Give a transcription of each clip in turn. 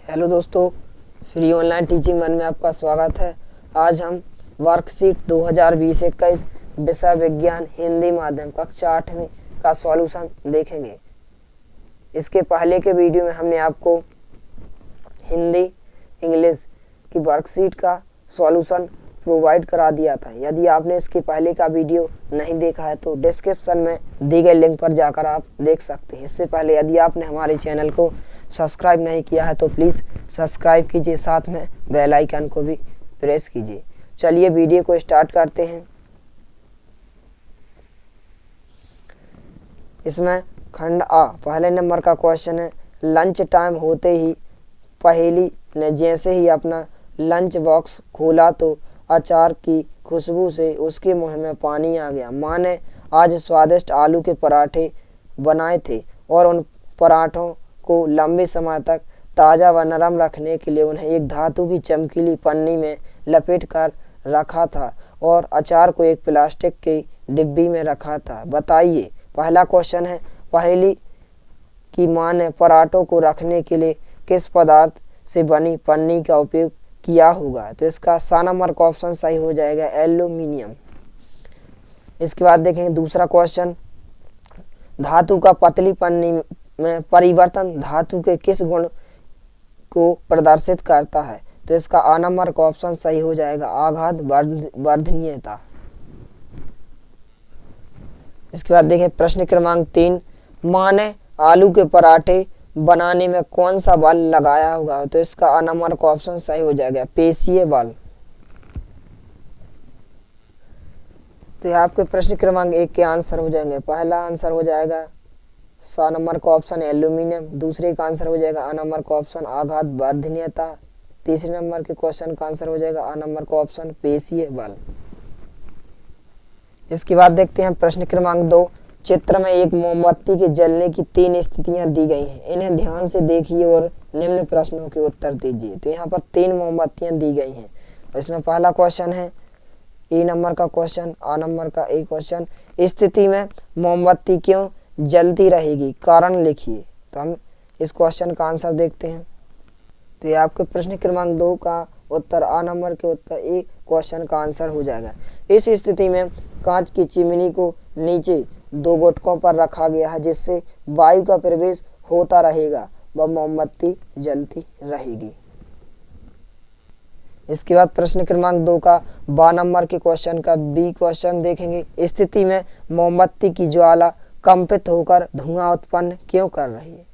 Hello दोस्तों, free online teaching one में आपका स्वागत है। आज हम वर्कशीट 2020-21 विषय विज्ञान हिंदी माध्यम कक्षा 8वीं का सॉल्यूशन देखेंगे। इसके पहले के वीडियो में हमने आपको हिंदी इंग्लिश की वर्कशीट का सॉल्यूशन प्रोवाइड करा दिया था। यदि आपने इसके पहले का वीडियो नहीं देखा है तो डिस्क्रिप्शन में दी गई लिंक पर जाकर आप देख सकते हैं। इससे पहले यदि आपने हमारे चैनल को सब्सक्राइब नहीं किया है तो प्लीज़ सब्सक्राइब कीजिए, साथ में बेल आइकन को भी प्रेस कीजिए। चलिए वीडियो को स्टार्ट करते हैं। इसमें खंड आ पहले नंबर का क्वेश्चन है। लंच टाइम होते ही पहेली ने जैसे ही अपना लंच बॉक्स खोला तो अचार की खुशबू से उसके मुंह में पानी आ गया। माँ ने आज स्वादिष्ट आलू के पराठे बनाए थे और उन पराठों को लंबे समय तक ताज़ा व नरम रखने के लिए उन्हें एक धातु की चमकीली पन्नी में लपेट कर रखा था और अचार को एक प्लास्टिक की डिब्बी में रखा था। बताइए, पहला क्वेश्चन है, पहेली की माँ ने पराठों को रखने के लिए किस पदार्थ से बनी पन्नी का उपयोग किया होगा? तो इसका सा नंबर का ऑप्शन सही हो जाएगा, एल्यूमिनियम। इसके बाद देखेंगे दूसरा क्वेश्चन, धातु का पतली पन्नी में परिवर्तन धातु के किस गुण को प्रदर्शित करता है? तो इसका आ नंबर का ऑप्शन सही हो जाएगा, आघात वर्धनीयता। इसके बाद देखें प्रश्न क्रमांक 3, माँ ने आलू के पराठे बनाने में कौन सा बल लगाया होगा? तो इसका आ नंबर का ऑप्शन सही हो जाएगा, पेशीय बल। तो यहाँ आपके प्रश्न क्रमांक 1 के आंसर हो जाएंगे। पहला आंसर हो जाएगा सा नंबर का ऑप्शन एल्यूमिनियम, दूसरे का आंसर हो जाएगा आ नंबर का ऑप्शन आघात वर्धनीयता, तीसरे नंबर के क्वेश्चन का आंसर हो जाएगा आ नंबर का ऑप्शन पेशीय बल। इसके बाद देखते हैं प्रश्न क्रमांक 2, चित्र में एक मोमबत्ती के जलने की 3 स्थितियां दी गई हैं, इन्हें ध्यान से देखिए और निम्न प्रश्नों के उत्तर दीजिए। तो यहाँ पर 3 मोमबत्तियां दी गई हैं। इसमें पहला क्वेश्चन है ए नंबर का क्वेश्चन, आ नंबर का एक क्वेश्चन, स्थिति में मोमबत्ती क्यों जलती रहेगी, कारण लिखिए। तो हम इस क्वेश्चन का आंसर देखते हैं। तो ये आपके प्रश्न क्रमांक 2 का उत्तर आ नंबर के उत्तर ए क्वेश्चन का आंसर हो जाएगा। इस स्थिति में कांच की चिमनी को नीचे 2 गुटकों पर रखा गया है, जिससे वायु का प्रवेश होता रहेगा व मोमबत्ती जलती रहेगी। इसके बाद प्रश्न क्रमांक 2 का बा नंबर के क्वेश्चन का बी क्वेश्चन देखेंगे। स्थिति में मोमबत्ती की ज्वाला कंपित होकर धुआं उत्पन्न क्यों कर रही है?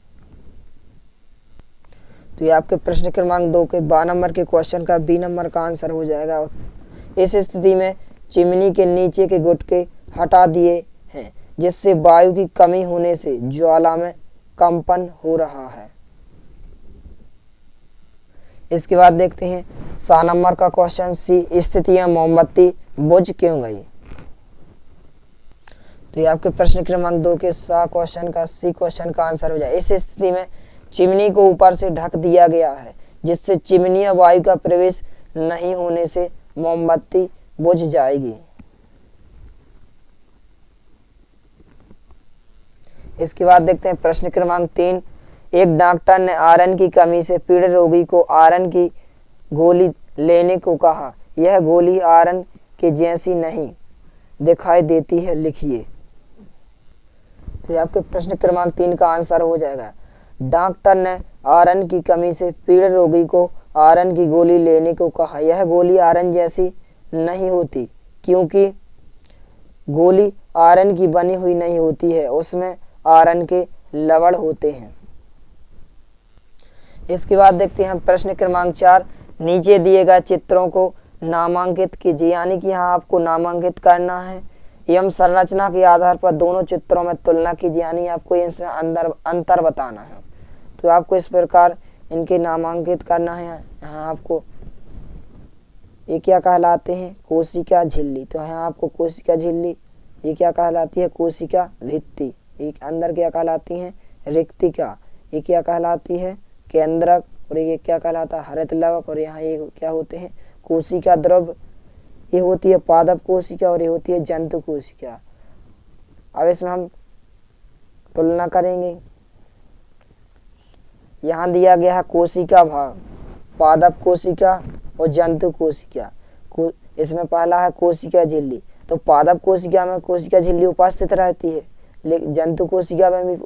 तो ये आपके प्रश्न क्रमांक 2 के 12 नंबर के क्वेश्चन का बी नंबर का आंसर हो जाएगा। इस स्थिति में चिमनी के नीचे के गुटके हटा दिए हैं, जिससे वायु की कमी होने से ज्वाला में कंपन हो रहा है। इसके बाद देखते हैं सा नंबर का क्वेश्चन सी, स्थितियां मोमबत्ती बुझ क्यों गई? तो ये आपके प्रश्न क्रमांक 2 के सा क्वेश्चन का सी क्वेश्चन का आंसर हो जाए। इस स्थिति में चिमनी को ऊपर से ढक दिया गया है, जिससे चिमनी वायु का प्रवेश नहीं होने से मोमबत्ती बुझ जाएगी। इसके बाद देखते हैं प्रश्न क्रमांक 3, एक डॉक्टर ने आयरन की कमी से पीड़ित रोगी को आयरन की गोली लेने को कहा। यह गोली आयरन के जैसी नहीं दिखाई देती है, लिखिए। तो आपके प्रश्न क्रमांक 3 का आंसर हो जाएगा, डॉक्टर ने आयरन की कमी से पीड़ित रोगी को आयरन की गोली लेने को कहा। यह गोली आयरन जैसी नहीं होती, क्योंकि गोली आयरन की बनी हुई नहीं होती है, उसमें आयरन के लवण होते हैं। इसके बाद देखते हैं प्रश्न क्रमांक 4, नीचे दिए गए चित्रों को नामांकित कीजिए, यानी कि यहाँ आपको नामांकित करना है एवं संरचना के आधार पर दोनों चित्रों में तुलना कीजिए, यानी आपको इनमें अंतर बताना है। तो आपको इस प्रकार इनके नामांकित करना है। यहाँ आपको ये क्या कहलाते हैं, कोशिका झिल्ली। तो यहाँ आपको कोशिका झिल्ली, ये क्या कहलाती है, कोशिका भित्ति। एक अंदर क्या कहलाती है, रिक्तिका। ये क्या कहलाती है, केंद्रक। और ये क्या कहलाता है, हरित लवक। और यहाँ ये क्या होते हैं, कोशिका द्रव। ये होती है पादप कोशिका और ये होती है जंतु कोशिका। अब इसमें हम तुलना करेंगे। यहाँ दिया गया है कोशिका भाग, पादप कोशिका और जंतु कोशिका। इसमें पहला है कोशिका झिल्ली। तो पादप कोशिका में कोशिका झिल्ली उपस्थित रहती है, लेकिन जंतु कोशिका में भी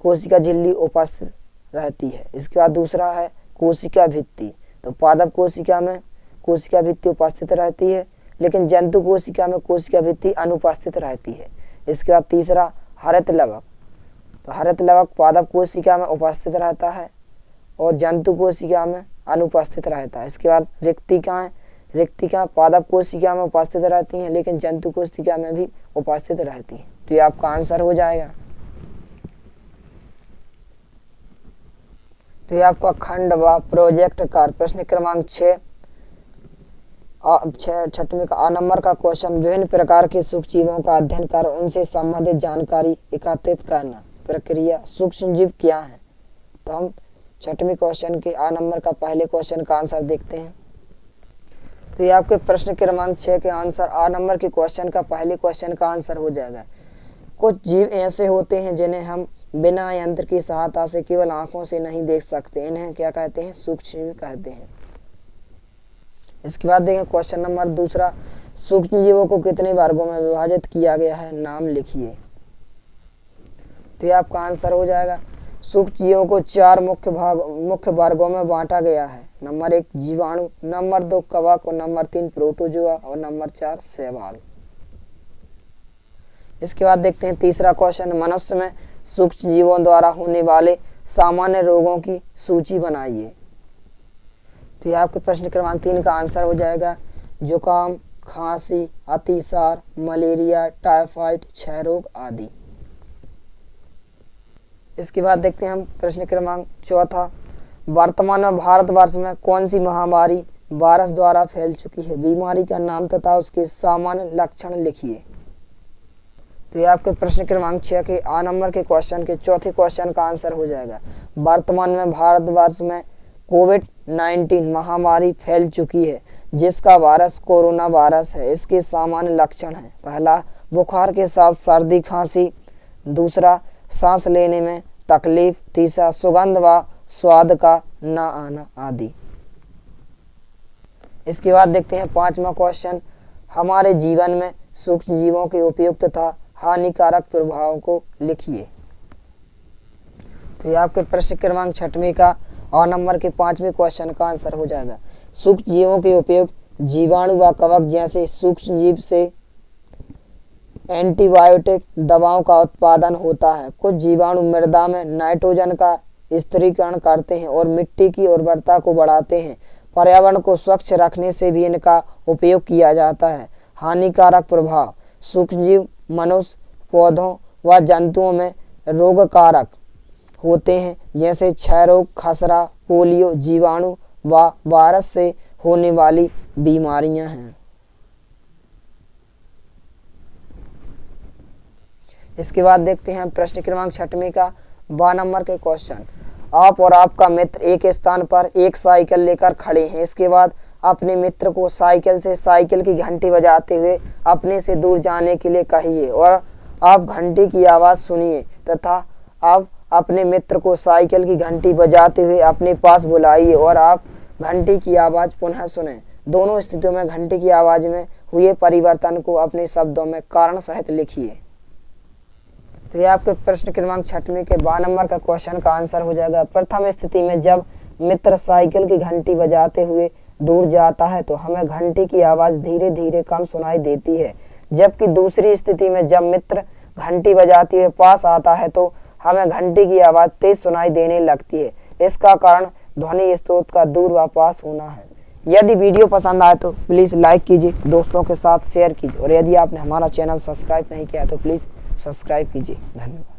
कोशिका झिल्ली उपस्थित रहती है। इसके बाद दूसरा है कोशिका भित्ति। तो पादप कोशिका में कोशिका भित्ति उपस्थित रहती है, लेकिन जंतु कोशिका में कोशिका भित्ति अनुपस्थित रहती है। इसके बाद तीसरा हरित लवक। तो हरित लवक पादप कोशिका में उपस्थित रहता है और जंतु कोशिका में अनुपस्थित रहता है। इसके बाद रिक्तिकाएं। रिक्तिकाएं पादप कोशिका में उपस्थित रहती हैं, लेकिन जंतु कोशिका में भी उपस्थित रहती हैं। तो ये आपका आंसर हो जाएगा। तो ये आपका खंड व प्रोजेक्ट कार्य प्रश्न क्रमांक 6 छठवीं का आ नंबर का क्वेश्चन, विभिन्न प्रकार के सूक्ष्म जीवों का अध्ययन कर उनसे संबंधित जानकारी एकत्रित करना। प्रक्रिया सूक्ष्म जीव क्या है? तो हम छठवीं क्वेश्चन के आ नंबर का पहले क्वेश्चन का आंसर देखते हैं। तो ये आपके प्रश्न क्रमांक 6 के आंसर आ नंबर के क्वेश्चन का पहले क्वेश्चन का आंसर हो जाएगा। कुछ जीव ऐसे होते हैं जिन्हें हम बिना यंत्र की सहायता से केवल आंखों से नहीं देख सकते, इन्हें क्या कहते हैं? सूक्ष्म जीव कहते हैं। इसके बाद देखें क्वेश्चन नंबर दूसरा, सूक्ष्म जीवों को कितने वर्गों में विभाजित किया गया है? नाम लिखिए। तो ये आपका आंसर हो जाएगा। सूक्ष्म जीवों को 4 मुख्य वर्गों में बांटा गया है। नंबर 1 जीवाणु, नंबर 2 कवक और नंबर 3 प्रोटोजोआ और नंबर 4 शैवाल। इसके बाद देखते हैं तीसरा क्वेश्चन, मनुष्य में सूक्ष्म जीवों द्वारा होने वाले सामान्य रोगों की सूची बनाइए। तो ये आपके प्रश्न क्रमांक 3 का आंसर हो जाएगा जुकाम, खांसी, अतिसार, मलेरिया, टाइफाइड, क्षय रोग आदि। इसके बाद देखते हैं हम प्रश्न क्रमांक 4, वर्तमान में भारतवर्ष में कौन सी महामारी वायरस द्वारा फैल चुकी है? बीमारी का नाम तथा उसके सामान्य लक्षण लिखिए। तो ये आपके प्रश्न क्रमांक 6 के आ नंबर के क्वेश्चन के चौथे क्वेश्चन का आंसर हो जाएगा। वर्तमान में भारतवर्ष में कोविड-19 महामारी फैल चुकी है, जिसका वायरस कोरोना वायरस है। इसके सामान्य लक्षण हैं, पहला बुखार के साथ सर्दी खांसी, दूसरा सांस लेने में तकलीफ, तीसरा सुगंध व स्वाद का न आना आदि। इसके बाद देखते हैं 5वां क्वेश्चन, हमारे जीवन में सूक्ष्म जीवों के उपयुक्त तथा हानिकारक प्रभावों को लिखिए। तो ये आपके प्रश्न क्रमांक 6 का और नंबर के 5वें क्वेश्चन का आंसर हो जाएगा। सूक्ष्म जीवों के उपयोग जीवाणु व कवक जैसे सूक्ष्म जीव से एंटीबायोटिक दवाओं का उत्पादन होता है। कुछ जीवाणु मृदा में नाइट्रोजन का स्थिरीकरण करते हैं और मिट्टी की उर्वरता को बढ़ाते हैं। पर्यावरण को स्वच्छ रखने से भी इनका उपयोग किया जाता है। हानिकारक प्रभाव, सूक्ष्मजीव मनुष्य, पौधों व जंतुओं में रोगकारक होते हैं, जैसे क्षय रोग, खसरा, पोलियो, जीवाणु व वायरस से होने वाली बीमारियां हैं। इसके बाद देखते हैं प्रश्न क्रमांक 6 का 12 नंबर के क्वेश्चन, आप और आपका मित्र एक स्थान पर एक साइकिल लेकर खड़े हैं। इसके बाद अपने मित्र को साइकिल से साइकिल की घंटी बजाते हुए अपने से दूर जाने के लिए कहिए और आप घंटी की आवाज़ सुनिए तथा आप अपने मित्र को साइकिल की घंटी बजाते हुए अपने पास बुलाइए और आप घंटी की आवाज़ पुनः सुनें। दोनों स्थितियों में घंटी की आवाज़ में हुए परिवर्तन को अपने शब्दों में कारण सहित लिखिए। तो ये आपके प्रश्न क्रमांक 6 के 12 नंबर का क्वेश्चन का आंसर हो जाएगा। प्रथम स्थिति में जब मित्र साइकिल की घंटी बजाते हुए दूर जाता है तो हमें घंटी की आवाज़ धीरे धीरे कम सुनाई देती है, जबकि दूसरी स्थिति में जब मित्र घंटी बजाते हुए पास आता है तो हमें घंटी की आवाज़ तेज सुनाई देने लगती है। इसका कारण ध्वनि स्रोत का दूर व पास होना है। यदि वीडियो पसंद आए तो प्लीज़ लाइक कीजिए, दोस्तों के साथ शेयर कीजिए और यदि आपने हमारा चैनल सब्सक्राइब नहीं किया तो प्लीज़ सब्सक्राइब कीजिए। धन्यवाद।